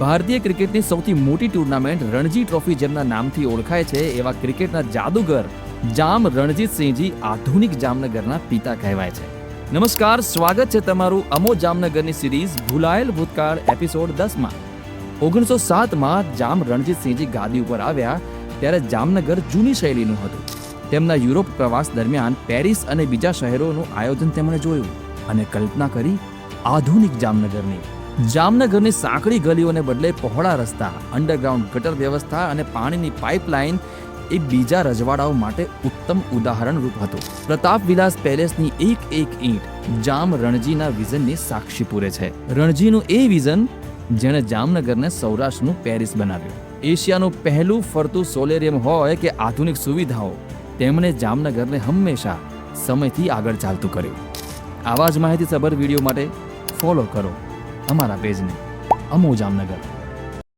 ભારતીય ક્રિકેટની સૌથી મોટી ટુર્નામેન્ટ રણજી ટ્રોફી જેમના નામથી ઓળખાય છે એવા ક્રિકેટના જાદુગર જામ રણજીતસિંહજી આધુનિક જામનગરના પિતા કહેવાય છે. નમસ્કાર, સ્વાગત છે તમારું અમો જામનગરની સિરીઝ ભૂલાયેલ ભૂતકાળ એપિસોડ 10માં. 1907માં જામ રણજીતસિંહજી ગાદી ઉપર આવ્યા ત્યારે જામનગર જૂની શૈલીનું હતું. તેમના યુરોપ પ્રવાસ દરમિયાન પેરિસ અને બીજા શહેરોનું આયોજન તેમણે જોયું અને કલ્પના કરી આધુનિક જામનગરની. જામનગરની સાંકડી ગલીઓને બદલે પહોળા રસ્તા, અંડરગ્રાઉન્ડ ગટર વ્યવસ્થા અને પાણીની પાઇપલાઇન એ બીજા રજવાડાઓ માટે ઉત્તમ ઉદાહરણરૂપ હતું. પ્રતાપ વિલાસ પેલેસની એક એક ઈંટ જામ રણજીના વિઝનની સાક્ષી પૂરે છે. રણજીનું એ વિઝન જેણે જામનગરને સૌરાષ્ટ્રનું પેરિસ બનાવ્યું. એશિયાનું પહેલું ફરતું સોલેરિયમ હોય કે આધુનિક સુવિધાઓ, તેમણે જામનગરને હંમેશા સમયથી આગળ ચાલતું કર્યું. આવા જ માહિતીસભર વિડીયો માટે ફોલો કરો અમારા પેજને અમો જામનગર.